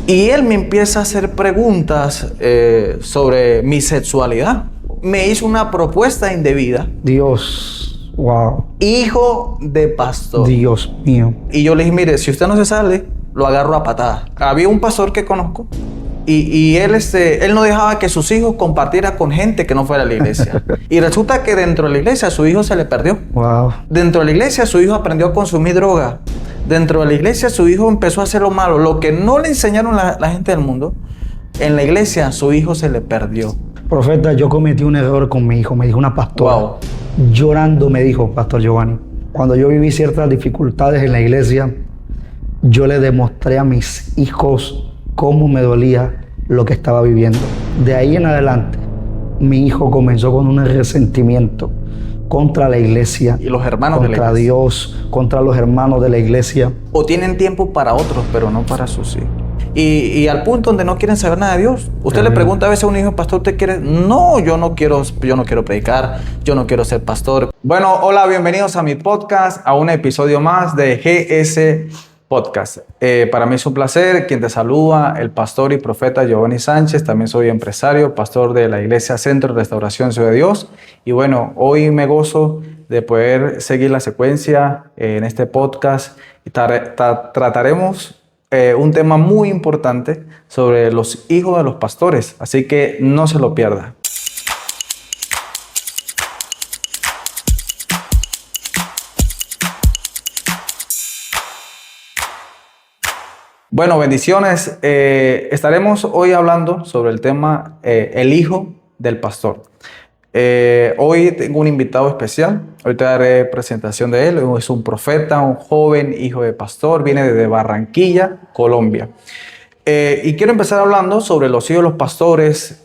Y él me empieza a hacer preguntas sobre mi sexualidad. Me hizo una propuesta indebida. Dios, wow. Hijo de pastor. Dios mío. Y yo le dije, mire, si usted no se sale, lo agarro a patadas. Había un pastor que conozco y él no dejaba que sus hijos compartieran con gente que no fuera a la iglesia. Y resulta que dentro de la iglesia su hijo se le perdió. Wow. Dentro de la iglesia su hijo aprendió a consumir droga. Dentro de la iglesia su hijo empezó a hacer lo malo. Lo que no le enseñaron la gente del mundo, en la iglesia su hijo se le perdió. Profeta, yo cometí un error con mi hijo, me dijo una pastora. Wow. Llorando me dijo, Pastor Giovanni, cuando yo viví ciertas dificultades en la iglesia, yo le demostré a mis hijos cómo me dolía lo que estaba viviendo. De ahí en adelante, mi hijo comenzó con un resentimiento contra la iglesia, Y los hermanos de la contra iglesia. Dios, contra los hermanos de la iglesia. O tienen tiempo para otros, pero no para sus hijos. Y al punto donde no quieren saber nada de Dios. Usted le pregunta a veces a un hijo, pastor, ¿usted quiere? No, yo no quiero predicar, yo no quiero ser pastor. Bueno, hola, bienvenidos a mi podcast, a un episodio más de GS Podcast. Para mí es un placer, quien te saluda, el pastor y profeta Giovanni Sánchez. También soy empresario, pastor de la Iglesia Centro de Restauración Ciudad de Dios. Y bueno, hoy me gozo de poder seguir la secuencia en este podcast. Y trataremos un tema muy importante sobre los hijos de los pastores, así que no se lo pierda. Bueno, bendiciones. Estaremos hoy hablando sobre el tema el hijo del pastor. Hoy tengo un invitado especial. Hoy te daré presentación de él. Es un profeta, un joven hijo de pastor. Viene desde Barranquilla, Colombia. Y quiero empezar hablando sobre los hijos de los pastores,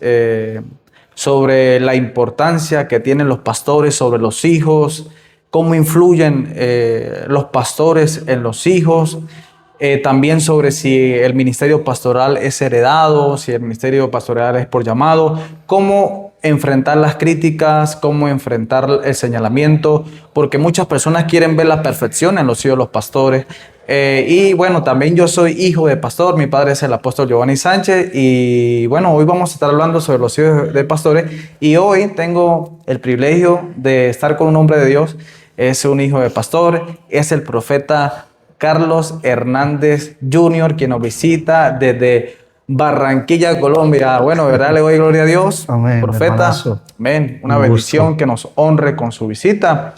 sobre la importancia que tienen los pastores sobre los hijos, cómo influyen los pastores en los hijos. También sobre si el ministerio pastoral es heredado, si el ministerio pastoral es por llamado, cómo enfrentar las críticas, cómo enfrentar el señalamiento, porque muchas personas quieren ver la perfección en los hijos de los pastores. Y bueno, también yo soy hijo de pastor, mi padre es el apóstol Giovanni Sánchez y bueno, hoy vamos a estar hablando sobre los hijos de pastores y hoy tengo el privilegio de estar con un hombre de Dios, es un hijo de pastor, es el profeta Carlos Hernández Jr., quien nos visita desde Barranquilla, Colombia. Bueno, de verdad le doy gloria a Dios. Amén, Profeta, hermanazo. amén. Una Un bendición gusto. que nos honre con su visita.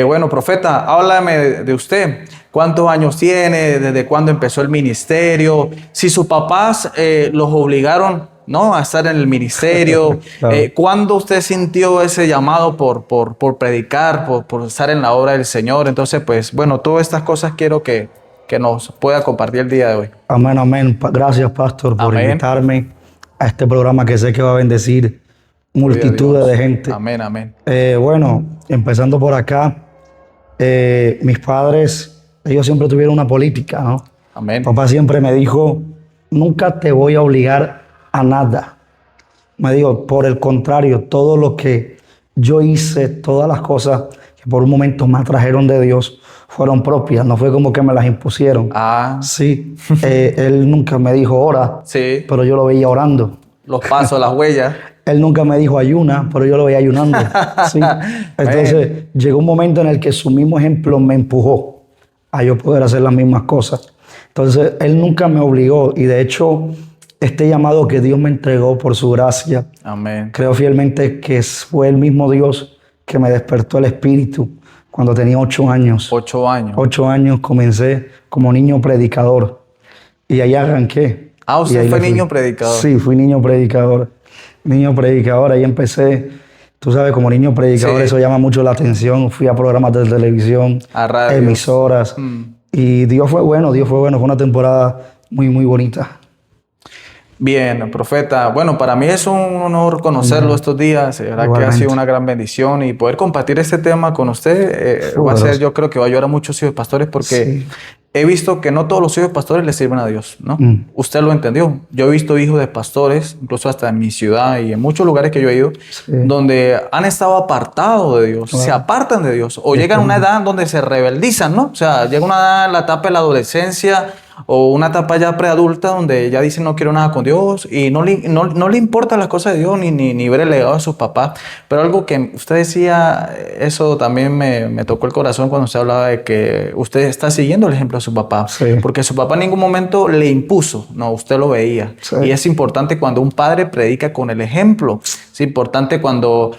Bueno, profeta, háblame de usted. ¿Cuántos años tiene? ¿Desde cuándo empezó el ministerio? Si sus papás los obligaron, ¿no?, a estar en el ministerio. Claro. ¿Cuándo usted sintió ese llamado por predicar, por estar en la obra del Señor? Entonces, pues, bueno, todas estas cosas quiero que nos pueda compartir el día de hoy. Amén, amén. Gracias, pastor, por Amén. invitarme a este programa que sé que va a bendecir multitudes de gente. Amén, amén. Bueno, empezando por acá, mis padres, ellos siempre tuvieron una política, ¿no? Amén. Papá siempre me dijo, nunca te voy a obligar a nada. Me dijo, por el contrario, todo lo que yo hice, todas las cosas que por un momento me atrajeron de Dios, fueron propias, no fue como que me las impusieron. Ah, Sí, él nunca me dijo ora, sí. pero yo lo veía orando. Los pasos, las huellas. Él nunca me dijo ayuna, pero yo lo veía ayunando. Sí. Entonces llegó un momento en el que su mismo ejemplo me empujó a yo poder hacer las mismas cosas. Entonces él nunca me obligó y de hecho este llamado que Dios me entregó por su gracia, Amén. creo fielmente que fue el mismo Dios que me despertó el espíritu cuando tenía 8 años. 8 años. 8 años comencé como niño predicador y ahí arranqué. Ah, Y usted ahí fue le fui. niño predicador. Sí, fui niño predicador. Niño predicador, ahí empecé. Tú sabes, como niño predicador, Sí. eso llama mucho la atención. Fui a programas de televisión, A radios. emisoras. Y Dios fue bueno, Fue una temporada muy, muy bonita. Bien, profeta. Bueno, para mí es un honor conocerlo estos días. De verdad que ha Igualmente. sido una gran bendición y poder compartir este tema con usted va a ser, yo creo que va a ayudar a muchos hijos de pastores porque Sí. he visto que no todos los hijos de pastores le sirven a Dios, ¿no? Usted lo entendió. Yo he visto hijos de pastores, incluso hasta en mi ciudad y en muchos lugares que yo he ido, Sí. donde han estado apartados de Dios, se apartan de Dios o llegan a una edad donde se rebeldizan, ¿no? O sea, llega una edad en la etapa de la adolescencia o una etapa ya preadulta donde ya dicen no quiero nada con Dios y no le importa las cosas de Dios ni ver el legado de sus papás. Pero algo que usted decía, eso también me tocó el corazón cuando usted hablaba de que usted está siguiendo el ejemplo de su papá. Sí. Porque su papá en ningún momento le impuso, no, usted lo veía. Sí. Y es importante cuando un padre predica con el ejemplo. Es importante cuando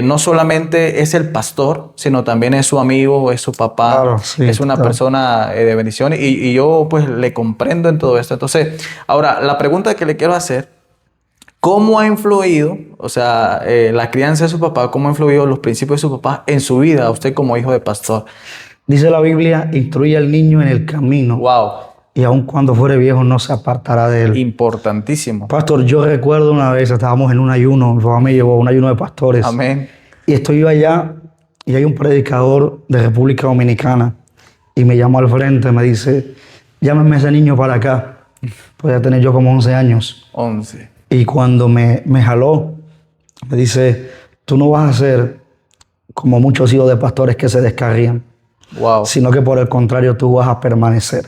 no solamente es el pastor, sino también es su amigo, es su papá, Claro, sí, es una persona de bendición y yo pues le comprendo en todo esto. Entonces, ahora, la pregunta que le quiero hacer, ¿cómo ha influido, o sea, la crianza de su papá, cómo ha influido los principios de su papá en su vida, usted como hijo de pastor? Dice la Biblia, instruye al niño en el camino. Wow. Y aun cuando fuere viejo no se apartará de él. Importantísimo. Pastor, yo recuerdo una vez, estábamos en un ayuno, mi papá me llevó a un ayuno de pastores. Amén. Y estoy yo allá y hay un predicador de República Dominicana y me llamó al frente, me dice, llámeme a ese niño para acá. Podía tener yo como 11 años. 11. Y cuando me jaló, me dice, tú no vas a ser como muchos hijos de pastores que se descarrían, Wow. sino que por el contrario tú vas a permanecer.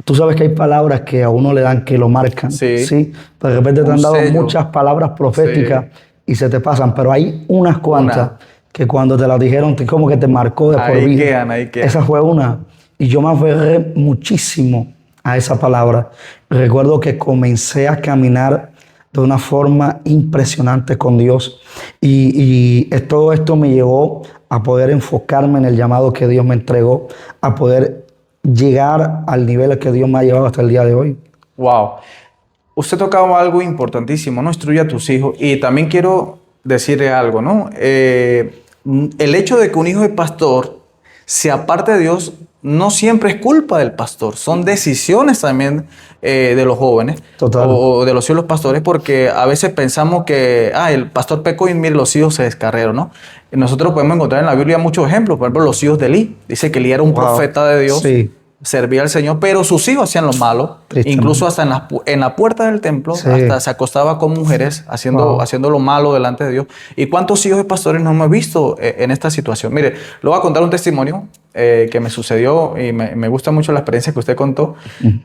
Tú sabes que hay palabras que a uno le dan que lo marcan. Sí. ¿Sí? De repente te Un han dado sello. muchas palabras proféticas y se te pasan, pero hay unas cuantas que cuando te las dijeron, como que te marcó de por Ahí vida. quedan, ahí quedan. Esa fue una. Y yo me aferré muchísimo a esa palabra. Recuerdo que comencé a caminar de una forma impresionante con Dios. Y todo esto me llevó a poder enfocarme en el llamado que Dios me entregó, a poder llegar al nivel al que Dios me ha llevado hasta el día de hoy. Wow. Usted tocaba algo importantísimo, ¿no? Instruye a tus hijos. Y también quiero decirle algo, ¿no? El hecho de que un hijo de pastor se aparte de Dios no siempre es culpa del pastor. Son decisiones también de los jóvenes. Total. O de los hijos de los pastores, porque a veces pensamos que el pastor pecó y mire, los hijos se descarrieron, ¿no? Nosotros podemos encontrar en la Biblia muchos ejemplos. Por ejemplo, los hijos de Elí. Dice que Elí era un profeta de Dios. Sí. Servía al Señor, pero sus hijos hacían lo malo. Incluso hasta en la puerta del templo, hasta se acostaba con mujeres haciendo lo malo delante de Dios. ¿Y cuántos hijos de pastores no hemos visto en esta situación? Mire, le voy a contar un testimonio que me sucedió y me gusta mucho la experiencia que usted contó.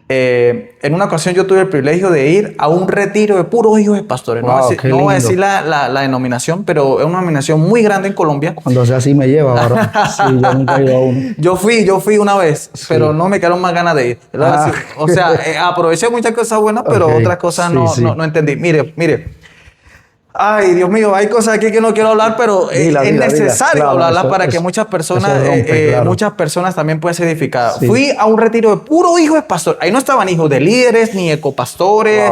En una ocasión yo tuve el privilegio de ir a un retiro de puros hijos de pastores. No voy a decir la denominación, pero es una denominación muy grande en Colombia. Cuando sea así me lleva, ¿verdad? Sí, yo nunca he ido a uno. Yo fui una vez, pero no me quedaron más ganas de ir. O sea, aproveché muchas cosas buenas, pero otras cosas no entendí. Mire. Ay, Dios mío, hay cosas aquí que no quiero hablar, pero es necesario hablarlas para que muchas personas también puedan ser edificadas. Sí. Fui a un retiro de puro hijo de pastor. Ahí no estaban hijos de líderes, ni ecopastores,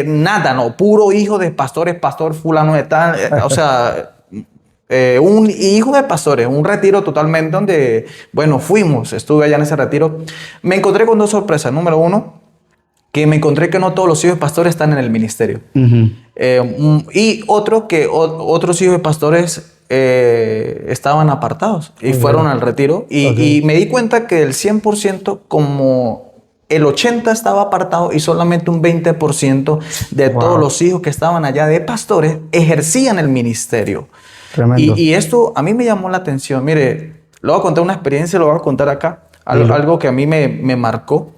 nada, no. Puro hijo de pastores, pastor fulano de tal. O sea, un hijo de pastores, un retiro totalmente donde, bueno, estuve allá en ese retiro. Me encontré con dos sorpresas. Número uno, que me encontré que no todos los hijos de pastores están en el ministerio. Y otros hijos de pastores estaban apartados y fueron al retiro. Y me di cuenta que del 100%, como el 80% estaba apartado y solamente un 20% de todos los hijos que estaban allá de pastores ejercían el ministerio. Tremendo. Y esto a mí me llamó la atención. Mire, le voy a contar una experiencia, lo voy a contar acá. Algo que a mí me marcó.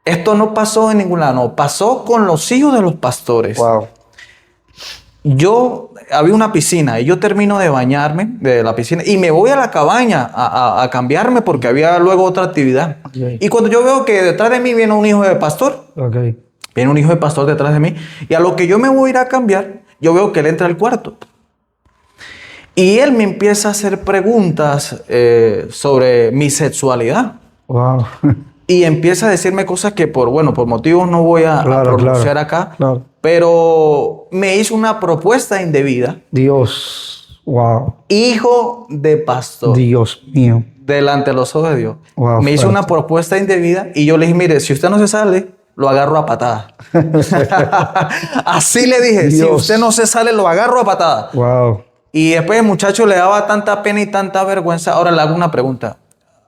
Esto no pasó en ningún lado, no. Pasó con los hijos de los pastores. Wow. Había una piscina y yo termino de bañarme de la piscina y me voy a la cabaña a cambiarme porque había luego otra actividad. Okay. Y cuando yo veo que detrás de mí viene un hijo de pastor, viene un hijo de pastor detrás de mí, y a lo que yo me voy a ir a cambiar, yo veo que él entra al cuarto. Y él me empieza a hacer preguntas sobre mi sexualidad. Wow. Y empieza a decirme cosas que por motivos no voy a pronunciar acá. Claro. Pero me hizo una propuesta indebida. Dios. Wow. Hijo de pastor. Dios mío. Delante de los ojos de Dios. Wow, me hizo una propuesta indebida y yo le dije, mire, si usted no se sale, lo agarro a patadas. Así le dije, Dios. Si usted no se sale, lo agarro a patadas. Wow. Y después el muchacho le daba tanta pena y tanta vergüenza. Ahora le hago una pregunta.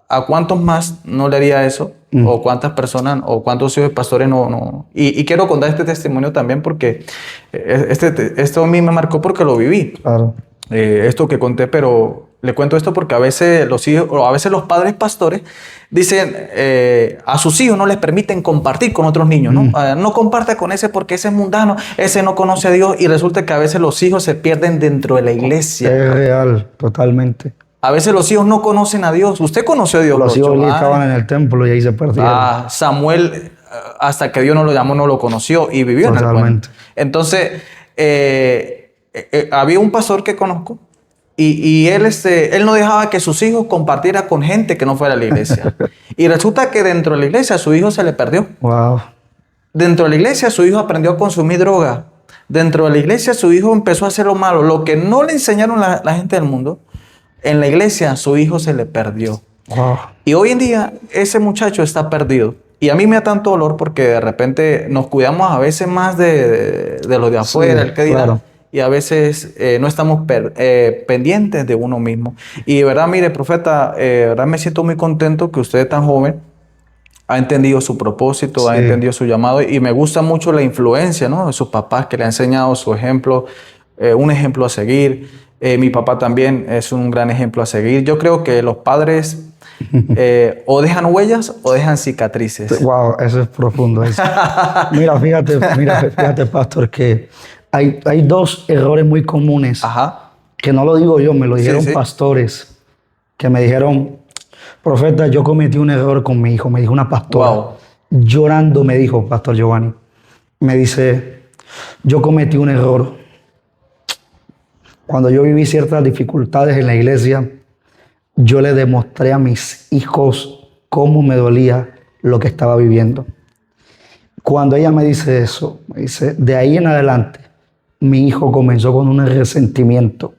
¿A cuántos más no le haría eso? ¿O cuántas personas, o cuántos hijos de pastores no? Y quiero contar este testimonio también porque esto a mí me marcó porque lo viví. Claro. Esto que conté, pero Le cuento esto porque a veces los hijos, o a veces los padres pastores dicen a sus hijos no les permiten compartir con otros niños, ¿no? No comparte con ese porque ese es mundano, ese no conoce a Dios, y resulta que a veces los hijos se pierden dentro de la iglesia. Es real, totalmente. A veces los hijos no conocen a Dios. Usted conoció a Dios. Los hijos estaban en el templo y ahí se perdieron. Samuel, hasta que Dios no lo llamó, no lo conoció y vivió en el pueblo. Entonces, había un pastor que conozco y él no dejaba que sus hijos compartieran con gente que no fuera a la iglesia. Y resulta que dentro de la iglesia su hijo se le perdió. Wow. Dentro de la iglesia su hijo aprendió a consumir droga. Dentro de la iglesia su hijo empezó a hacer lo malo. Lo que no le enseñaron la gente del mundo, en la iglesia su hijo se le perdió. Wow. Y hoy en día ese muchacho está perdido. Y a mí me da tanto dolor porque de repente nos cuidamos a veces más de los de afuera, Sí, el que dirá. claro. Y a veces no estamos pendientes de uno mismo. Y de verdad, mire, profeta, de verdad me siento muy contento que usted tan joven ha entendido su propósito, Sí. ha entendido su llamado. Y me gusta mucho la influencia, ¿no?, de sus papás, que le han enseñado su ejemplo, un ejemplo a seguir. Mi papá también es un gran ejemplo a seguir. Yo creo que los padres o dejan huellas o dejan cicatrices. Wow, eso es profundo. Eso. Mira, fíjate, pastor, que hay dos errores muy comunes. Ajá. Que no lo digo yo, me lo dijeron Sí. pastores que me dijeron, profeta, yo cometí un error con mi hijo. Me dijo una pastora. Wow. Llorando me dijo, Pastor Giovanni, me dice, yo cometí un error. Cuando yo viví ciertas dificultades en la iglesia, yo le demostré a mis hijos cómo me dolía lo que estaba viviendo. Cuando ella me dice eso, me dice, de ahí en adelante, mi hijo comenzó con un resentimiento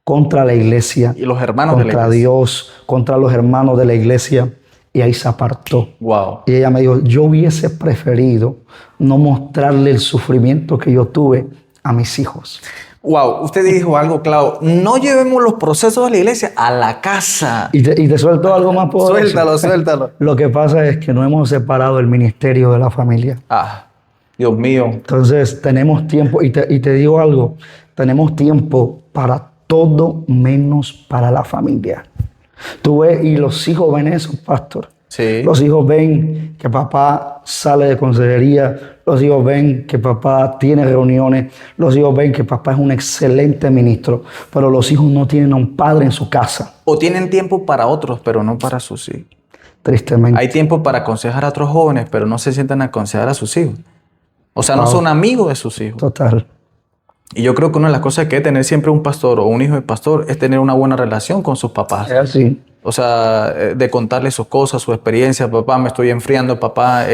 contra la iglesia, Y los hermanos de la contra iglesia. Dios, contra los hermanos de la iglesia, y ahí se apartó. Wow. Y ella me dijo, yo hubiese preferido no mostrarle el sufrimiento que yo tuve a mis hijos. Wow, usted dijo algo claro. No llevemos los procesos de la iglesia a la casa. Y te suelto algo más poderoso. Suéltalo. Lo que pasa es que no hemos separado el ministerio de la familia. Ah, Dios mío. Entonces tenemos tiempo, y te digo algo, tenemos tiempo para todo menos para la familia. Tú ves, y los hijos ven eso, pastor. Sí. Los hijos ven que papá sale de consejería, los hijos ven que papá tiene reuniones, los hijos ven que papá es un excelente ministro, pero los hijos no tienen a un padre en su casa, O tienen tiempo para otros, pero no para sus hijos. tristemente. Hay tiempo para aconsejar a otros jóvenes, pero no se sientan a aconsejar a sus hijos. O sea, no Wow. son amigos de sus hijos. Total. Y yo creo que una de las cosas que debe tener siempre un pastor o un hijo de pastor es tener una buena relación con sus papás. Es así. O sea, de contarle sus cosas, su experiencia. Papá, me estoy enfriando, papá,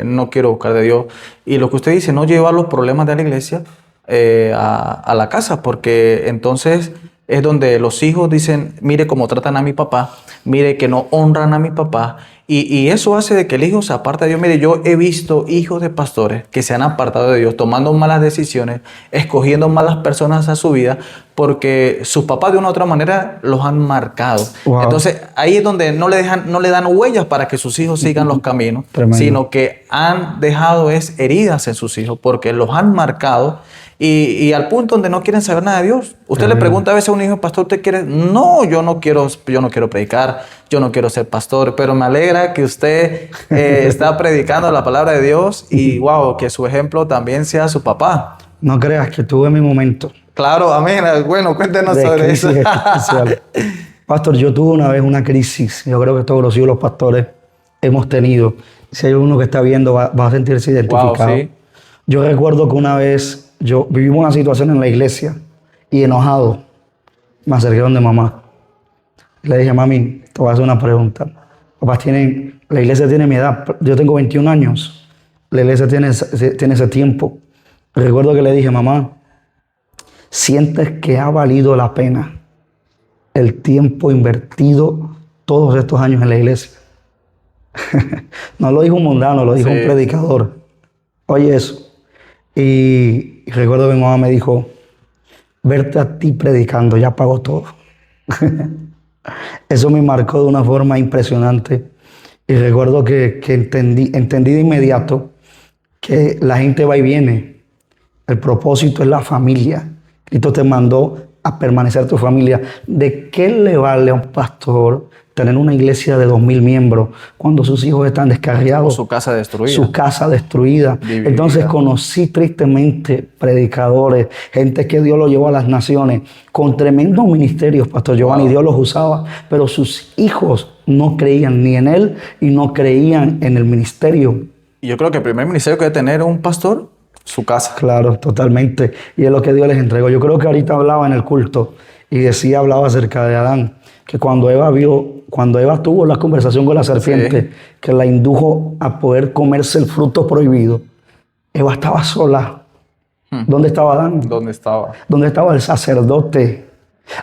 no quiero buscar de Dios. Y lo que usted dice, no llevar los problemas de la iglesia a la casa, porque entonces es donde los hijos dicen, mire cómo tratan a mi papá, mire que no honran a mi papá. Y eso hace de que el hijo se aparte de Dios. Mire, yo he visto hijos de pastores que se han apartado de Dios, tomando malas decisiones, escogiendo malas personas a su vida, porque sus papás de una u otra manera los han marcado. Wow. Entonces, ahí es donde no le dan huellas para que sus hijos sigan los caminos, Tremendo. sino que han dejado heridas en sus hijos, porque los han marcado. Y al punto donde no quieren saber nada de Dios. Usted le pregunta a veces a un hijo, pastor, ¿usted quiere? No, yo no quiero predicar, yo no quiero ser pastor, pero me alegra que usted está predicando la palabra de Dios y wow, que su ejemplo también sea su papá. No creas que tuve mi momento Claro, amén. Bueno, cuéntenos de sobre crisis eso. existencial. Pastor, yo tuve una vez una crisis. Yo creo que todos los hijos de los pastores hemos tenido. Si hay uno que está viendo, va a sentirse identificado. sí. Yo recuerdo que una vez vivimos una situación en la iglesia y enojado me acerqué donde mamá. Le dije, mami, te voy a hacer una pregunta. La iglesia tiene mi edad. Yo tengo 21 años. La iglesia tiene ese tiempo. Recuerdo que le dije, mamá, ¿sientes que ha valido la pena el tiempo invertido todos estos años en la iglesia? No lo dijo un mundano, lo dijo Sí. un predicador. Oye eso. Y recuerdo que mi mamá me dijo, verte a ti predicando ya pagó todo. Eso me marcó de una forma impresionante. Y recuerdo que entendí de inmediato que la gente va y viene. El propósito es la familia. Cristo te mandó a permanecer tu familia. ¿De qué le vale a un pastor tener una iglesia de 2,000 miembros cuando sus hijos están O descarriados? su casa destruida. Su casa destruida. Dividida. Entonces conocí tristemente predicadores, gente que Dios lo llevó a las naciones, con tremendos ministerios, Pastor Giovanni, Dios los usaba, pero sus hijos no creían ni en él y no creían en el ministerio. Y yo creo que el primer ministerio que debe tener un pastor, su casa. Claro, totalmente. Y es lo que Dios les entregó. Yo creo que ahorita hablaba en el culto y hablaba acerca de Adán, que cuando Eva tuvo la conversación con la serpiente, que la indujo a poder comerse el fruto prohibido, Eva estaba sola. ¿Dónde estaba Adán? ¿Dónde estaba? ¿Dónde estaba el sacerdote?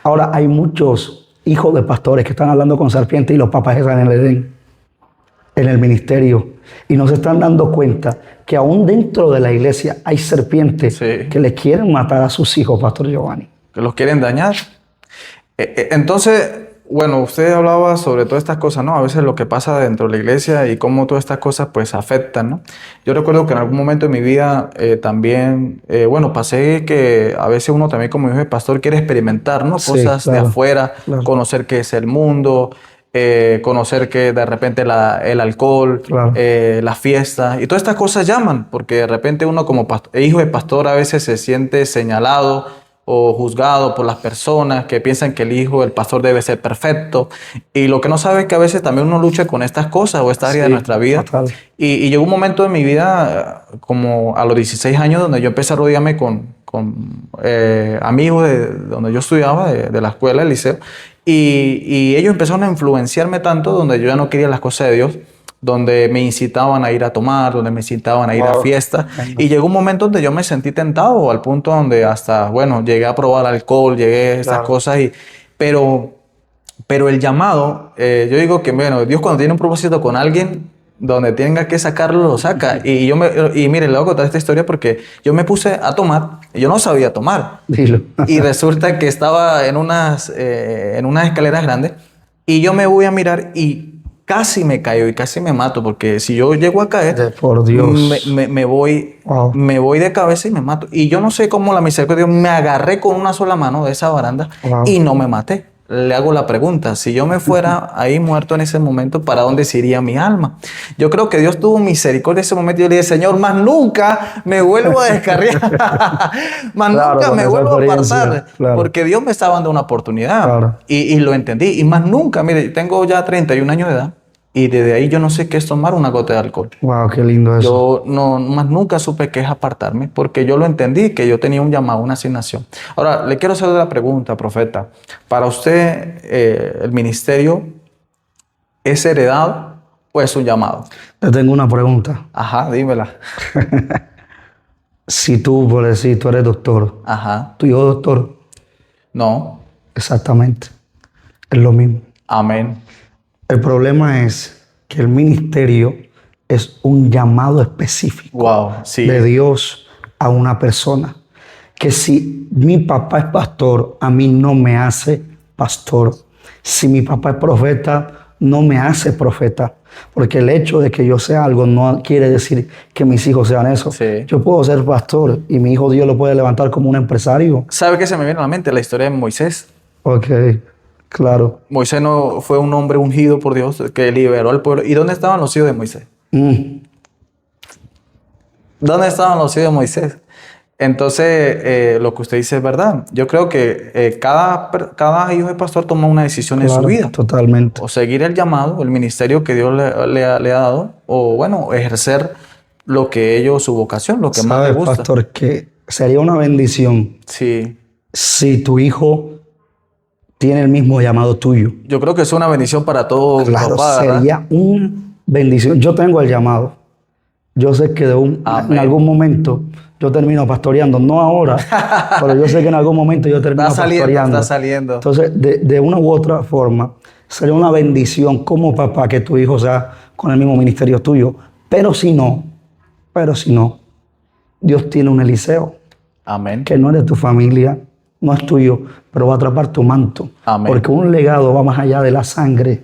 Ahora hay muchos hijos de pastores que están hablando con serpientes y los papás están en el Edén, en el ministerio, y no se están dando cuenta que aún dentro de la iglesia hay serpientes que le quieren matar a sus hijos, Pastor Giovanni. Que los quieren dañar. Entonces, bueno, usted hablaba sobre todas estas cosas, ¿no? A veces lo que pasa dentro de la iglesia y cómo todas estas cosas pues afectan, ¿no? Yo recuerdo que en algún momento de mi vida también, pasé que a veces uno también como hijo de pastor quiere experimentar, ¿no? Cosas de afuera, conocer qué es el mundo, conocer que de repente el alcohol, las fiestas y todas estas cosas llaman, porque de repente uno como hijo de pastor a veces se siente señalado o juzgado por las personas que piensan que el hijo del pastor debe ser perfecto, y lo que no sabe es que a veces también uno lucha con estas cosas o esta área de nuestra vida. Y llegó un momento de mi vida, como a los 16 años, donde yo empecé a rodearme con amigos de donde yo estudiaba, de la escuela, del liceo, y ellos empezaron a influenciarme tanto, donde yo ya no quería las cosas de Dios, donde me incitaban a ir a tomar, donde me incitaban a ir a fiestas. Y llegó un momento donde yo me sentí tentado, al punto donde hasta, llegué a probar alcohol, llegué a estas cosas. Pero el llamado, yo digo que, Dios cuando tiene un propósito con alguien, donde tenga que sacarlo, lo saca. Y mire, le voy a contar esta historia porque yo me puse a tomar, y yo no sabía tomar. Dilo. Y resulta que estaba en unas escaleras grandes, y yo me voy a mirar y casi me caigo y casi me mato, porque si yo llego a caer, por Dios, me voy de cabeza y me mato. Y yo no sé cómo la misericordia de Dios me agarré con una sola mano de esa baranda y no me maté. Le hago la pregunta, si yo me fuera ahí muerto en ese momento, ¿para dónde se iría mi alma? Yo creo que Dios tuvo misericordia en ese momento. Yo le dije, Señor, más nunca me vuelvo a descarriar. Más nunca me vuelvo a apartar. Porque Dios me estaba dando una oportunidad. Y lo entendí. Y más nunca, mire, tengo ya 31 años de edad. Y desde ahí yo no sé qué es tomar una gota de alcohol. Wow, qué lindo eso. Yo más nunca supe qué es apartarme, porque yo lo entendí, que yo tenía un llamado, una asignación. Ahora, le quiero hacer la pregunta, profeta. Para usted, ¿el ministerio es heredado o es un llamado? Te tengo una pregunta. Ajá, dímela. Si tú, por decir, tú eres doctor. Ajá. ¿Tu hijo es doctor? No. Exactamente. Es lo mismo. Amén. El problema es que el ministerio es un llamado específico de Dios a una persona. Que si mi papá es pastor, a mí no me hace pastor. Si mi papá es profeta, no me hace profeta. Porque el hecho de que yo sea algo no quiere decir que mis hijos sean eso. Yo puedo ser pastor y mi hijo Dios lo puede levantar como un empresario. ¿Sabe qué se me viene a la mente? La historia de Moisés. Ok. Claro. Moisés no fue un hombre ungido por Dios que liberó al pueblo. ¿Y dónde estaban los hijos de Moisés? ¿Dónde estaban los hijos de Moisés? Entonces, lo que usted dice es verdad. Yo creo que cada hijo de pastor toma una decisión en su vida. Totalmente. O seguir el llamado, el ministerio que Dios le ha dado, o ejercer lo que su vocación, lo que más le gusta. Pastor, que sería una bendición si tu hijo tiene el mismo llamado tuyo. Yo creo que es una bendición para todos. Papá, sería una bendición. Yo tengo el llamado. Yo sé que en algún momento yo termino pastoreando. No ahora, pero yo sé que en algún momento yo termino pastoreando. Está saliendo. Entonces, de una u otra forma, sería una bendición como papá que tu hijo sea con el mismo ministerio tuyo. Pero si no, Dios tiene un Eliseo. Amén. Que no es de tu familia, no es tuyo, pero va a atrapar tu manto. Amén. Porque un legado va más allá de la sangre.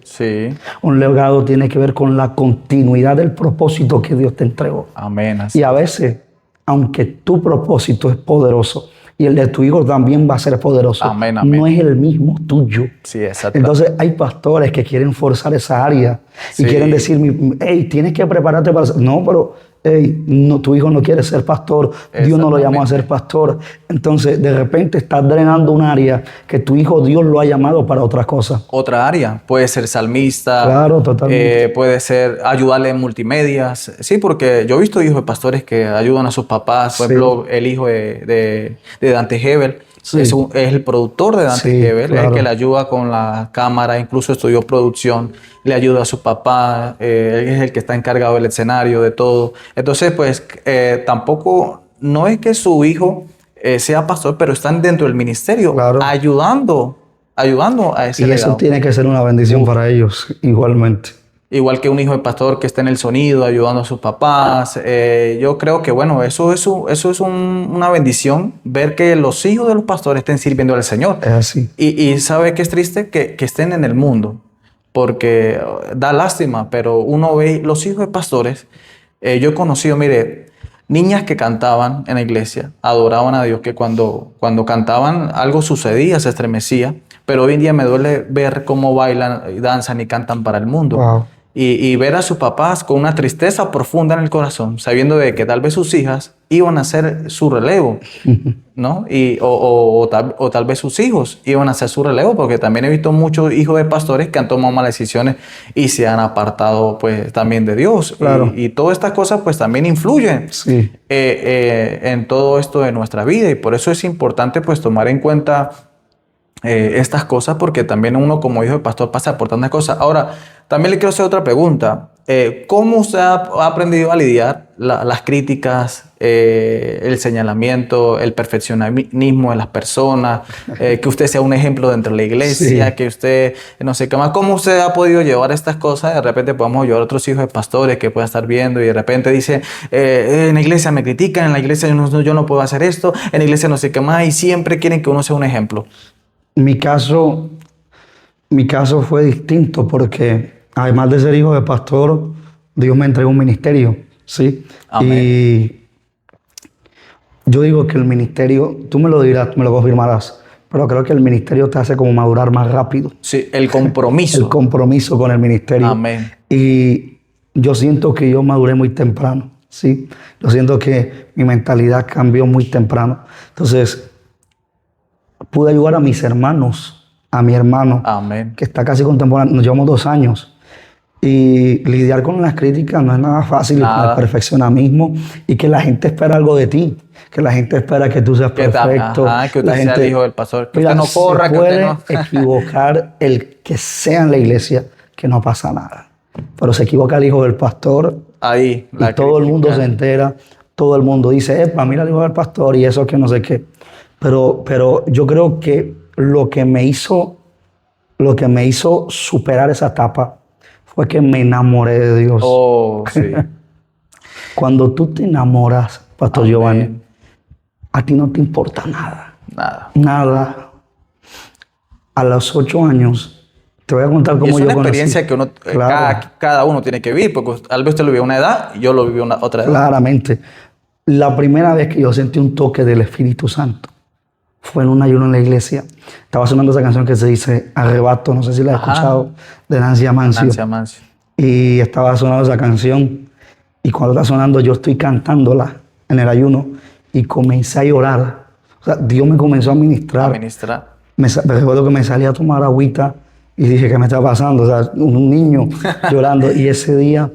Un legado tiene que ver con la continuidad del propósito que Dios te entregó. Amén. Y a veces, aunque tu propósito es poderoso y el de tu hijo también va a ser poderoso. Amén, amén. No es el mismo tuyo. Sí, exacto. Entonces hay pastores que quieren forzar esa área y Sí. quieren decirme, hey, tienes que prepararte para... No, pero hey, no, tu hijo no quiere ser pastor, Dios no lo llamó a ser pastor. Entonces de repente estás drenando un área que tu hijo Dios lo ha llamado para otra cosa. Otra área, puede ser salmista, Claro, totalmente. puede ser ayudarle en multimedias. Sí, porque yo he visto hijos de pastores que ayudan a sus papás. Por Sí. ejemplo, el hijo de Dante Hebel Sí. es el productor de Dante Sí, Hebel, es el claro. que le ayuda con la cámara, incluso estudió producción, le ayuda a su papá, él es el que está encargado del escenario, de todo. Entonces, pues tampoco, no es que su hijo sea pastor, pero están dentro del ministerio, Claro. ayudando a ese Y eso legado. tiene que ser una bendición para ellos igualmente. Igual que un hijo de pastor que está en el sonido, ayudando a sus papás. Yo creo que, bueno, eso es una bendición, ver que los hijos de los pastores estén sirviendo al Señor. Es así. Y sabe que es triste que estén en el mundo, porque da lástima, pero uno ve los hijos de pastores. Yo he conocido, mire, niñas que cantaban en la iglesia, adoraban a Dios, que cuando cantaban algo sucedía, se estremecía, pero hoy en día me duele ver cómo bailan, danzan y cantan para el mundo. Wow. Y ver a sus papás con una tristeza profunda en el corazón, sabiendo de que tal vez sus hijas iban a ser su relevo, ¿no? O tal vez sus hijos iban a ser su relevo, porque también he visto muchos hijos de pastores que han tomado malas decisiones y se han apartado, pues, también de Dios. Claro. Y todas estas cosas, pues, también influyen Sí. en todo esto de nuestra vida. Y por eso es importante, pues, tomar en cuenta estas cosas, porque también uno como hijo de pastor pasa por tantas cosas. Ahora, también le quiero hacer otra pregunta. ¿Cómo usted ha aprendido a lidiar las críticas, el señalamiento, el perfeccionismo de las personas, que usted sea un ejemplo dentro de la iglesia, Sí. que usted no sé qué más? ¿Cómo usted ha podido llevar estas cosas? De repente podemos ayudar a otros hijos de pastores que puedan estar viendo y de repente dice, en la iglesia me critican, en la iglesia yo no puedo hacer esto, en la iglesia no sé qué más, y siempre quieren que uno sea un ejemplo. Mi caso fue distinto porque además de ser hijo de pastor, Dios me entregó un ministerio, ¿sí? Amén. Y yo digo que el ministerio, tú me lo dirás, tú me lo confirmarás, pero creo que el ministerio te hace como madurar más rápido. Sí, el compromiso. El compromiso con el ministerio. Amén. Y yo siento que yo maduré muy temprano, ¿sí? Yo siento que mi mentalidad cambió muy temprano. Entonces, pude ayudar a mis hermanos, a mi hermano, Amén. que está casi contemporáneo, nos llevamos 2 años. Y lidiar con las críticas no es nada fácil, con el perfeccionismo y que la gente espera algo de ti, que la gente espera que tú seas perfecto. Que usted la sea el hijo del pastor, que Mira, usted no corra, se que puede usted no... equivocar el que sea en la iglesia, que no pasa nada. Pero se equivoca el hijo del pastor Ahí, y todo el mundo se entera, todo el mundo dice, epa, mira el hijo del pastor y eso que no sé qué. Pero yo creo que lo que me hizo superar esa etapa fue que me enamoré de Dios. Oh, sí. Cuando tú te enamoras, Pastor Amén. Giovanni, a ti no te importa nada. Nada. Nada. A los 8 años, te voy a contar Y cómo es yo una conocí. experiencia que uno, Claro. cada uno tiene que vivir, porque tal vez usted lo vivió a una edad y yo lo viví a otra edad. Claramente. La primera vez que yo sentí un toque del Espíritu Santo fue en un ayuno en la iglesia. Estaba sonando esa canción que se dice Arrebato, no sé si la has Ajá. escuchado, de Nancy Amancio. Nancy Amancio. Y estaba sonando esa canción. Y cuando está sonando, yo estoy cantándola en el ayuno y comencé a llorar. O sea, Dios me comenzó a ministrar. Administrar. Me recuerdo que me salí a tomar agüita y dije, ¿qué me está pasando? O sea, un niño llorando. Y ese día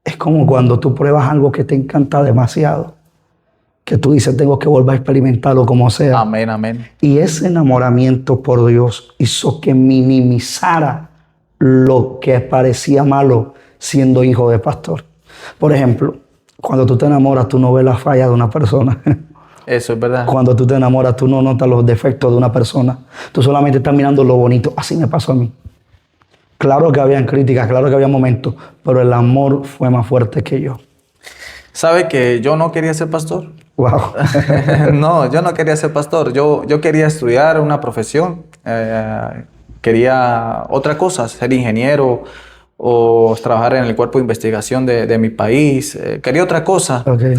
es como cuando tú pruebas algo que te encanta demasiado, que tú dices, tengo que volver a experimentarlo como sea. Amén, amén. Y ese enamoramiento por Dios hizo que minimizara lo que parecía malo siendo hijo de pastor. Por ejemplo, cuando tú te enamoras, tú no ves las fallas de una persona. Eso es verdad. Cuando tú te enamoras, tú no notas los defectos de una persona. Tú solamente estás mirando lo bonito. Así me pasó a mí. Claro que habían críticas, claro que había momentos, pero el amor fue más fuerte que yo. ¿Sabe que yo no quería ser pastor? Wow. No, yo no quería ser pastor. Yo quería estudiar una profesión. Quería otra cosa, ser ingeniero o trabajar en el cuerpo de investigación de mi país. Quería otra cosa. Okay.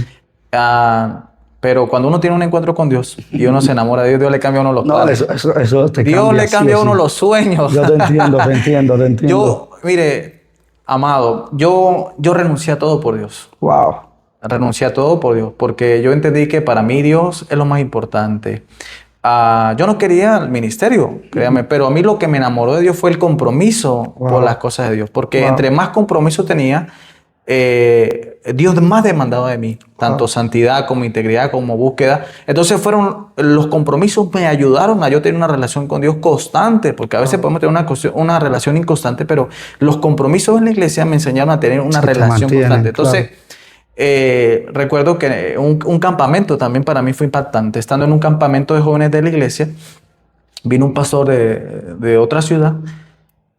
Pero cuando uno tiene un encuentro con Dios y uno se enamora de Dios, Dios le cambia a uno los No, planes. eso te Dios cambia, le sí cambia o a uno sí. los sueños. Yo te entiendo, te entiendo, te entiendo. Yo, mire, amado, yo renuncié a todo por Dios. Wow. Renuncié a todo por Dios, porque yo entendí que para mí Dios es lo más importante. Yo no quería el ministerio, créame, pero a mí lo que me enamoró de Dios fue el compromiso por Wow. las cosas de Dios, porque Wow. entre más compromiso tenía, Dios más demandaba de mí, tanto Wow. santidad como integridad, como búsqueda. Entonces los compromisos me ayudaron a yo tener una relación con Dios constante, porque a veces podemos tener una relación inconstante, pero los compromisos en la iglesia me enseñaron a tener una Sí, te relación mantienen, constante. Entonces, claro. recuerdo que un campamento también para mí fue impactante. Estando en un campamento de jóvenes de la iglesia, vino un pastor de otra ciudad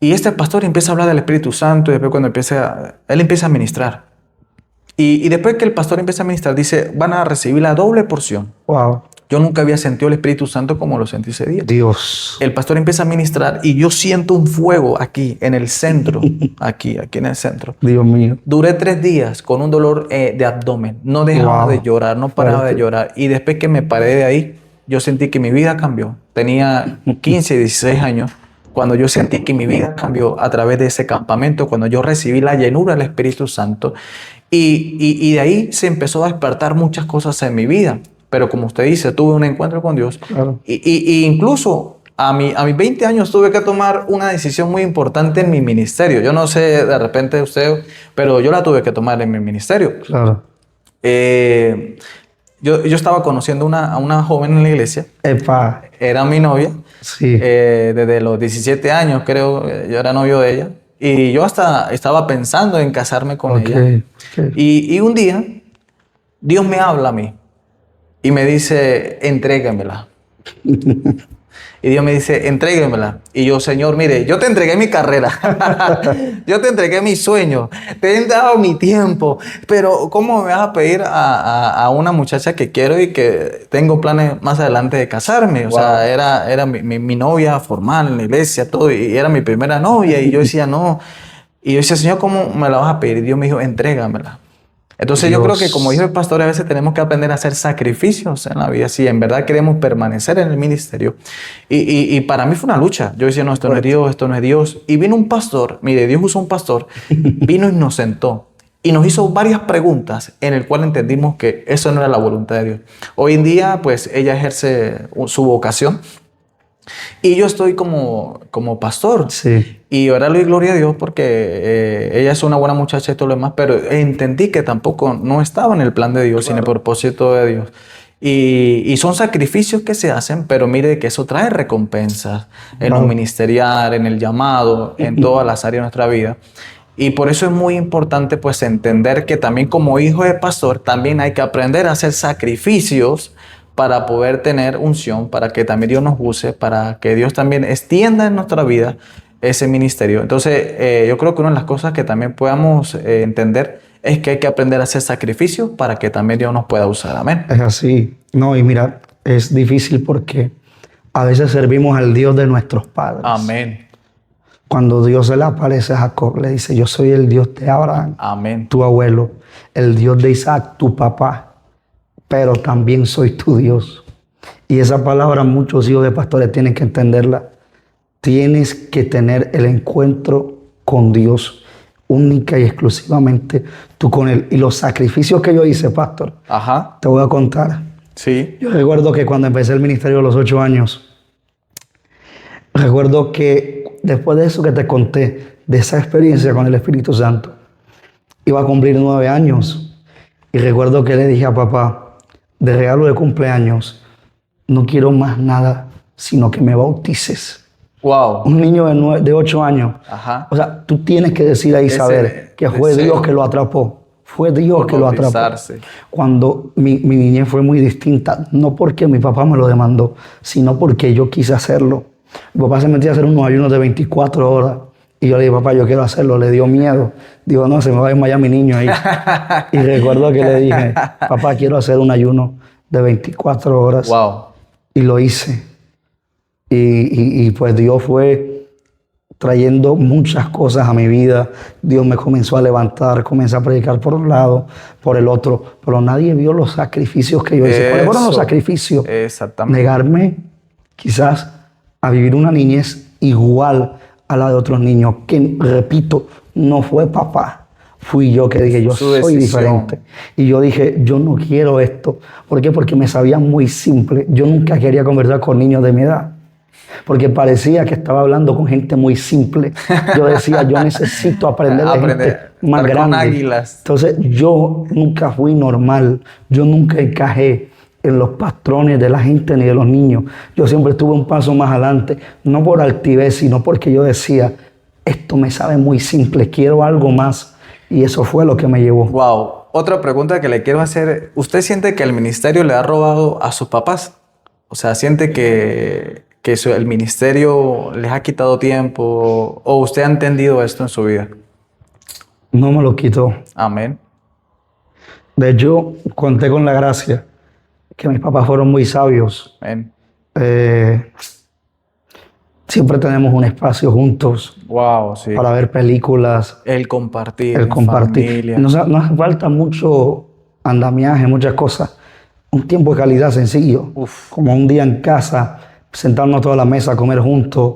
y este pastor empieza a hablar del Espíritu Santo y después cuando él empieza a ministrar. Y después que el pastor empieza a ministrar, dice, van a recibir la doble porción. Wow. Yo nunca había sentido el Espíritu Santo como lo sentí ese día. Dios. El pastor empieza a ministrar y yo siento un fuego aquí, en el centro, aquí en el centro. Dios mío. Duré 3 días con un dolor de abdomen. No dejaba Wow. de llorar, no paraba Fuerte. de llorar. Y después que me paré de ahí, yo sentí que mi vida cambió. Tenía 15, 16 años cuando yo sentí que mi vida cambió a través de ese campamento, cuando yo recibí la llenura del Espíritu Santo. Y de ahí se empezó a despertar muchas cosas en mi vida. Pero como usted dice, tuve un encuentro con Dios. Claro. Y incluso a mis 20 años tuve que tomar una decisión muy importante en mi ministerio. Yo no sé de repente usted, pero yo la tuve que tomar en mi ministerio. Claro. Yo estaba conociendo a una joven en la iglesia. Epa. Era mi novia. Sí. Desde los 17 años creo, yo era novio de ella. Y yo hasta estaba pensando en casarme con ella. Ok. Y un día, Dios me habla a mí y me dice, entrégamela. Y Dios me dice, entréguemela. Y yo, Señor, mire, yo te entregué mi carrera. Yo te entregué mi sueño. Te he dado mi tiempo. Pero ¿cómo me vas a pedir a una muchacha que quiero y que tengo planes más adelante de casarme? O Wow. sea, era mi novia formal en la iglesia, todo. Y era mi primera novia. Y yo decía, no. Y yo decía, Señor, ¿cómo me la vas a pedir? Y Dios me dijo, entrégamela. Entonces yo creo que como hijo de pastor a veces tenemos que aprender a hacer sacrificios en la vida si en verdad queremos permanecer en el ministerio. Y para mí fue una lucha. Yo decía, no, esto no es Dios, esto no es Dios. Y vino un pastor, mire, Dios usó un pastor, vino y nos sentó y nos hizo varias preguntas en el cual entendimos que eso no era la voluntad de Dios. Hoy en día, pues ella ejerce su vocación y yo estoy como pastor. Sí. Y ahora le doy gloria a Dios porque ella es una buena muchacha y todo lo demás, pero entendí que tampoco no estaba en el plan de Dios, Claro. en el propósito de Dios. Y son sacrificios que se hacen, pero mire que eso trae recompensas en lo Claro. ministerial, en el llamado, en todas las áreas de nuestra vida. Y por eso es muy importante pues entender que también como hijo de pastor también hay que aprender a hacer sacrificios para poder tener unción, para que también Dios nos use, para que Dios también extienda en nuestra vida ese ministerio. Entonces, yo creo que una de las cosas que también podamos entender es que hay que aprender a hacer sacrificios para que también Dios nos pueda usar. Amén. Es así. No, y mira, es difícil porque a veces servimos al Dios de nuestros padres. Amén. Cuando Dios se le aparece a Jacob, le dice, yo soy el Dios de Abraham, Amén. tu abuelo, el Dios de Isaac, tu papá, pero también soy tu Dios. Y esa palabra muchos hijos de pastores tienen que entenderla. Tienes que tener el encuentro con Dios única y exclusivamente tú con Él. Y los sacrificios que yo hice, pastor, Ajá. te voy a contar. Sí. Yo recuerdo que cuando empecé el ministerio a los 8 años, recuerdo que después de eso que te conté, de esa experiencia con el Espíritu Santo, iba a cumplir 9 años. Y recuerdo que le dije a papá, de regalo de cumpleaños, no quiero más nada, sino que me bautices. Wow. Un niño de 8 años. Ajá. O sea, tú tienes que decir ahí, Ese saber que fue deseo. Dios que lo atrapó. Fue Dios Por que lo atrapó. bautizarse. Cuando mi niñez fue muy distinta, no porque mi papá me lo demandó, sino porque yo quise hacerlo. Mi papá se metía a hacer unos ayunos de 24 horas. Y yo le dije, papá, yo quiero hacerlo. Le dio miedo. Digo, no, se me va a desmayar mi niño ahí. Y recuerdo que le dije, papá, quiero hacer un ayuno de 24 horas. Wow. Y lo hice. Y pues Dios fue trayendo muchas cosas a mi vida. Dios me comenzó a levantar, comencé a predicar por un lado, por el otro, pero nadie vio los sacrificios que yo hice. ¿Cuáles fueron los sacrificios? Exactamente. Negarme quizás a vivir una niñez igual a la de otros niños, que repito, no fue papá, fui yo que dije, yo soy diferente. Y yo dije, yo no quiero esto. ¿Por qué? Porque me sabía muy simple. Yo nunca quería conversar con niños de mi edad, porque parecía que estaba hablando con gente muy simple. Yo decía, yo necesito aprender de gente más grande. Águilas. Entonces, yo nunca fui normal. Yo nunca encajé en los patrones de la gente ni de los niños. Yo siempre estuve un paso más adelante, no por altivez, sino porque yo decía, esto me sabe muy simple, quiero algo más. Y eso fue lo que me llevó. Wow. Otra pregunta que le quiero hacer. ¿Usted siente que el ministerio le ha robado a sus papás? O sea, ¿siente que el ministerio les ha quitado tiempo? ¿O usted ha entendido esto en su vida? No me lo quitó. Amén. De hecho, conté con la gracia que mis papás fueron muy sabios. Amén. Siempre tenemos un espacio juntos. Wow, sí. Para ver películas. El compartir. El compartir. Familia. No hace falta mucho andamiaje, muchas cosas. Un tiempo de calidad sencillo. Uf. Como un día en casa, sentarnos a toda la mesa, comer juntos,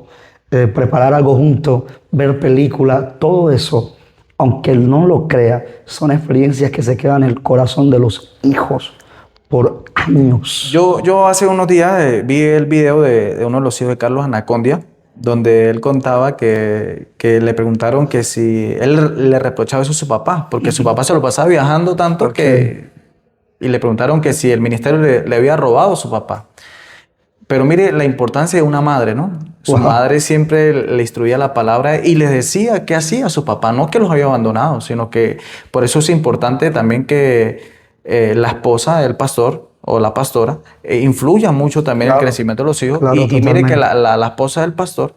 preparar algo juntos, ver películas, todo eso, aunque él no lo crea, son experiencias que se quedan en el corazón de los hijos por años. Yo hace unos días vi el video de uno de los hijos de Carlos Anacondia, donde él contaba que le preguntaron que si él le reprochaba eso a su papá, porque su papá se lo pasaba viajando tanto y le preguntaron que si el ministerio le había robado a su papá. Pero mire la importancia de una madre, ¿no? Su madre siempre le instruía la palabra y les decía qué hacía su papá, no que los había abandonado, sino que por eso es importante también que la esposa del pastor o la pastora influya mucho también en el crecimiento de los hijos. Claro, y mire que la esposa del pastor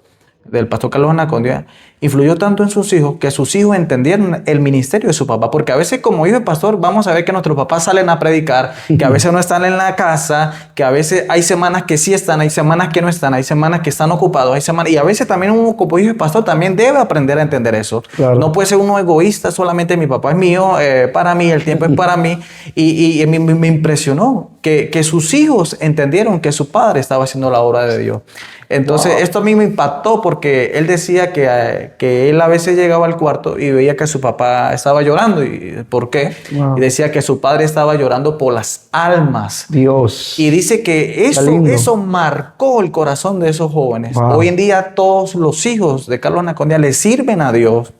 Carlos Anacondia, influyó tanto en sus hijos que sus hijos entendieron el ministerio de su papá. Porque a veces como hijo de pastor vamos a ver que nuestros papás salen a predicar, que a veces no están en la casa, que a veces hay semanas que sí están, hay semanas que no están, hay semanas que están ocupados, hay semanas... Y a veces también uno como hijo de pastor también debe aprender a entender eso. Claro. No puede ser uno egoísta, solamente mi papá es mío, para mí, el tiempo es para mí. Y me impresionó que sus hijos entendieron que su padre estaba haciendo la obra de Dios. Entonces, esto a mí me impactó porque él decía que él a veces llegaba al cuarto y veía que su papá estaba llorando. ¿Y por qué? Y decía que su padre estaba llorando por las almas. Dios. Y dice que eso marcó el corazón de esos jóvenes. Hoy en día todos los hijos de Carlos Anacondia le sirven a Dios.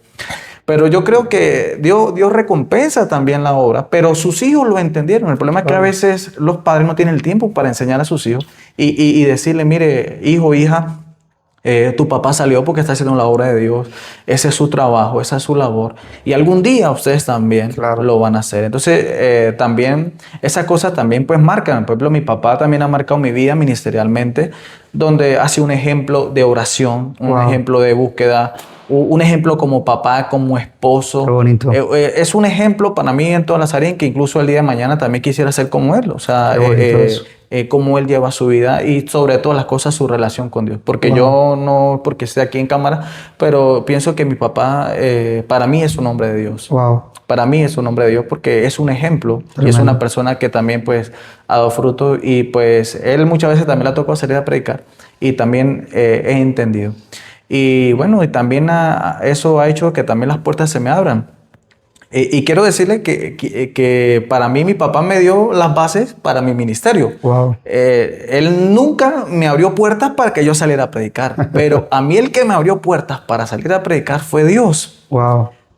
Pero yo creo que Dios recompensa también la obra, pero sus hijos lo entendieron. El problema es que a veces los padres no tienen el tiempo para enseñar a sus hijos y decirle, mire, hijo, hija, tu papá salió porque está haciendo la obra de Dios. Ese es su trabajo, esa es su labor. Y algún día ustedes también lo van a hacer. Entonces, también, esas cosas también pues marcan. Por ejemplo, mi papá también ha marcado mi vida ministerialmente, donde hace un ejemplo de oración, un ejemplo de búsqueda, un ejemplo como papá, como esposo. Qué bonito. Es un ejemplo para mí en todas las áreas que incluso el día de mañana también quisiera ser como él. O sea, cómo él lleva su vida y sobre todas las cosas su relación con Dios. Porque yo no, porque esté aquí en cámara, pero pienso que mi papá para mí es un hombre de Dios. Para mí es un hombre de Dios porque es un ejemplo. Tremendo. Y es una persona que también pues ha dado fruto y pues él muchas veces también le tocó salir a predicar y también he entendido. Y bueno, y también eso ha hecho que también las puertas se me abran. Y quiero decirle que para mí mi papá me dio las bases para mi ministerio. Él nunca me abrió puertas para que yo saliera a predicar, pero a mí el que me abrió puertas para salir a predicar fue Dios.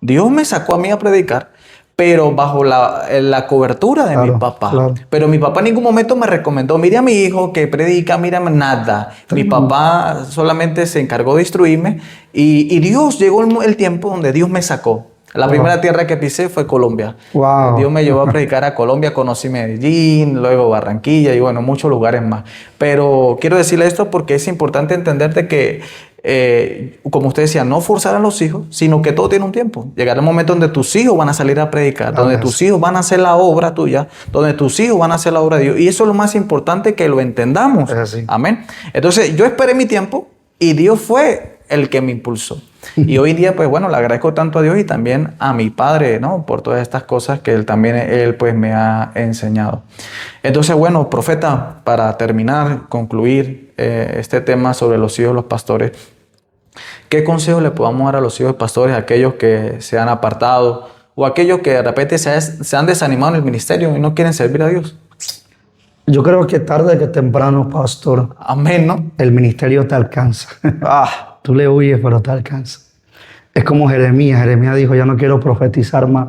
Dios me sacó a mí a predicar, pero bajo la cobertura de mi papá. Pero mi papá en ningún momento me recomendó, mire a mi hijo que predica, mírame, nada. Mi papá solamente se encargó de instruirme y Dios llegó el tiempo donde Dios me sacó. La primera tierra que pisé fue Colombia. Dios me llevó a predicar a Colombia, conocí Medellín, luego Barranquilla y bueno, muchos lugares más. Pero quiero decirle esto porque es importante entender de que, como usted decía, no forzar a los hijos, sino que todo tiene un tiempo. Llegará el momento donde tus hijos van a salir a predicar, donde tus hijos van a hacer la obra tuya, donde tus hijos van a hacer la obra de Dios. Y eso es lo más importante, que lo entendamos. Amén. Entonces, yo esperé mi tiempo y Dios fue el que me impulsó. Y hoy en día, pues bueno, le agradezco tanto a Dios y también a mi padre, ¿no? Por todas estas cosas que él pues me ha enseñado. Entonces, bueno, profeta, para terminar, concluir este tema sobre los hijos de los pastores, ¿qué consejos le podamos dar a los hijos de pastores, a aquellos que se han apartado o aquellos que de repente se han desanimado en el ministerio y no quieren servir a Dios? Yo creo que tarde que temprano, pastor, Amén, ¿no? el ministerio te alcanza. Ah, Tú le huyes, pero te alcanza. Es como Jeremías. Jeremías dijo, ya no quiero profetizar más,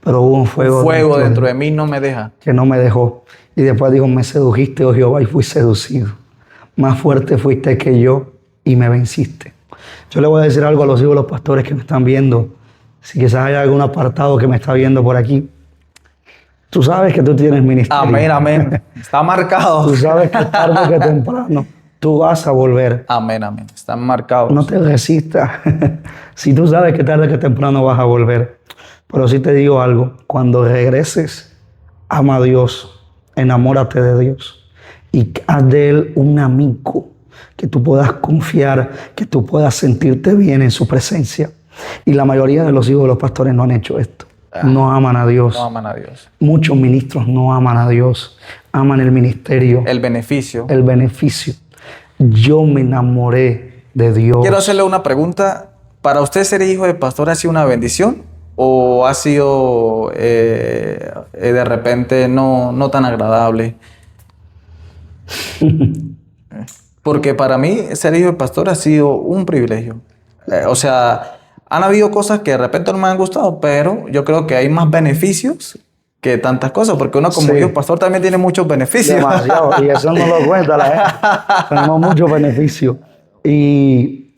pero hubo un fuego dentro de mí no me deja. que no me dejó. Y después dijo, me sedujiste, oh Jehová, y fui seducido. Más fuerte fuiste que yo y me venciste. Yo le voy a decir algo a los hijos de los pastores que me están viendo. Si quizás hay algún apartado que me está viendo por aquí. Tú sabes que tú tienes ministerio. Amén, amén. Está marcado. Tú sabes que tarde que temprano tú vas a volver. Amén, amén. Están marcados. No te resistas. Si tú sabes que tarde que temprano vas a volver. Pero sí te digo algo. Cuando regreses, ama a Dios. Enamórate de Dios. Y haz de Él un amigo. Que tú puedas confiar. Que tú puedas sentirte bien en su presencia. Y la mayoría de los hijos de los pastores no han hecho esto. No aman a Dios. No aman a Dios. Muchos ministros no aman a Dios. Aman el ministerio. El beneficio. El beneficio. Yo me enamoré de Dios. Quiero hacerle una pregunta. ¿Para usted ser hijo de pastor ha sido una bendición? ¿O ha sido de repente no tan agradable? Porque para mí ser hijo de pastor ha sido un privilegio. O sea, han habido cosas que de repente no me han gustado, pero yo creo que hay más beneficios que tantas cosas, porque uno como hijo de pastor también tiene muchos beneficios. Demasiado, y eso no lo cuenta la gente. Tenemos muchos beneficios. Y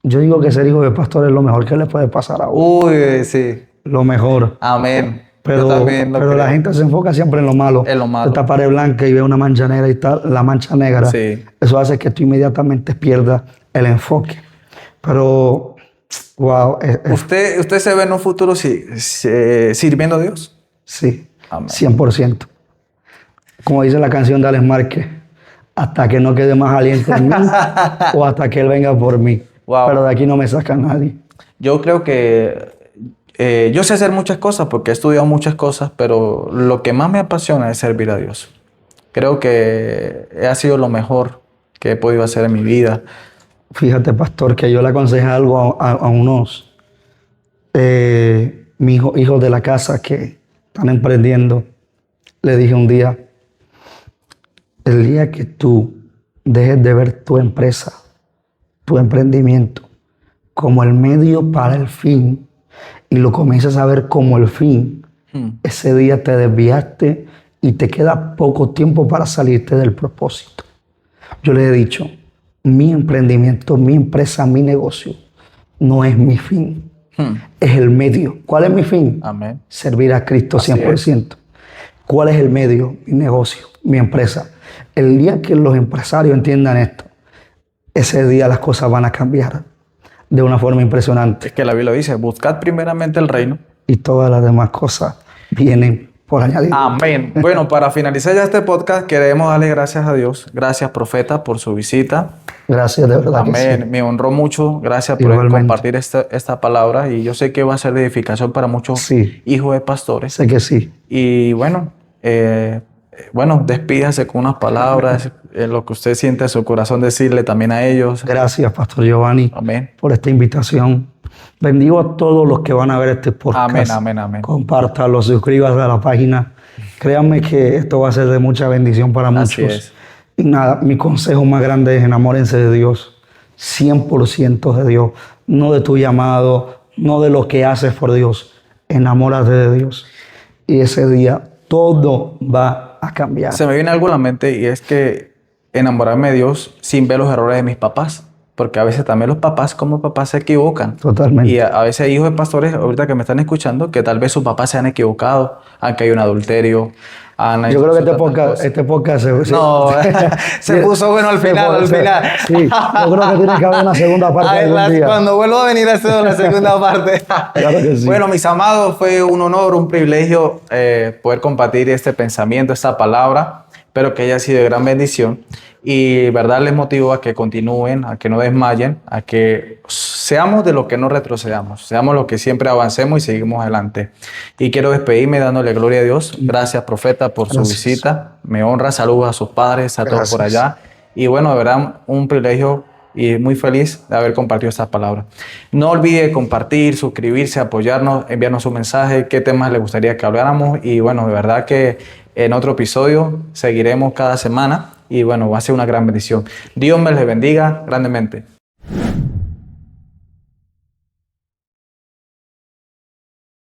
yo digo que ser hijo de pastor es lo mejor que le puede pasar a uno. Uy, sí. Lo mejor. Amén. Pero, Yo también lo pero la creo. gente se enfoca siempre en lo malo. En lo malo. Esta pared blanca y ve una mancha negra y está la mancha negra. Sí. Eso hace que tú inmediatamente pierdas el enfoque. Pero, wow. ¿Usted se ve en un futuro sirviendo a Dios? Sí, Amén. 100%. Como dice la canción de Alex Márquez, hasta que no quede más aliento en mí o hasta que Él venga por mí. Wow. Pero de aquí no me saca nadie. Yo creo que yo sé hacer muchas cosas porque he estudiado muchas cosas, pero lo que más me apasiona es servir a Dios. Creo que ha sido lo mejor que he podido hacer en mi vida. Fíjate, pastor, que yo le aconsejé algo a unos mis hijos de la casa que están emprendiendo. Le dije un día, el día que tú dejes de ver tu empresa, tu emprendimiento, como el medio para el fin, y lo comienzas a ver como el fin, ese día te desviaste y te queda poco tiempo para salirte del propósito. Yo le he dicho, mi emprendimiento, mi empresa, mi negocio, no es mi fin, es el medio. ¿Cuál es mi fin? Amén. Servir a Cristo Así 100%. ¿Cuál es el medio? Mi negocio, mi empresa. El día que los empresarios entiendan esto, ese día las cosas van a cambiar de una forma impresionante. Es que la Biblia dice, buscad primeramente el reino. Y todas las demás cosas vienen por añadir. Amén. Bueno, para finalizar ya este podcast, queremos darle gracias a Dios. Gracias, profeta, por su visita. Gracias, de verdad. Amén. Que sí. Me honró mucho. Gracias por Igualmente. compartir esta palabra. Y yo sé que va a ser de edificación para muchos Sí. hijos de pastores. Sé que sí. Y bueno, despídase con unas palabras, lo que usted siente en su corazón, decirle también a ellos. Gracias, Pastor Giovanni, Amén. por esta invitación. Bendigo a todos los que van a ver este podcast. Amén, amén, amén. Compártalo, suscríbase a la página. Créanme que esto va a ser de mucha bendición para Así muchos. es. Y nada, mi consejo más grande es enamórense de Dios. 100% de Dios. No de tu llamado, no de lo que haces por Dios. Enamórate de Dios. Y ese día todo va a cambiar. Se me viene algo a la mente y es que enamorarme de Dios sin ver los errores de mis papás. Porque a veces también los papás como papás se equivocan. Totalmente. Y a veces hay hijos de pastores, ahorita que me están escuchando, que tal vez sus papás se han equivocado, han caído en adulterio. Yo creo que este podcast No, se puso bueno al final, Sí, yo creo que tiene que haber una segunda parte algún día. Cuando vuelvo a venir a hacer la segunda parte. Claro que sí. Bueno, mis amados, fue un honor, un privilegio poder compartir este pensamiento, esta palabra. Espero que haya sido de gran bendición. y verdad les motivo a que continúen, a que no desmayen, a que seamos de lo que no retrocedamos, seamos los que siempre avancemos y seguimos adelante. Y quiero despedirme dándole gloria a Dios. Gracias, profeta, por su Gracias. visita. Me honra, saludos a sus padres, a todos por Gracias. allá. Y bueno, de verdad, un privilegio y muy feliz de haber compartido estas palabras. No olvide compartir, suscribirse, apoyarnos, enviarnos un mensaje, qué temas le gustaría que habláramos. Y bueno, de verdad que en otro episodio seguiremos cada semana y bueno, va a ser una gran bendición. Dios me les bendiga grandemente.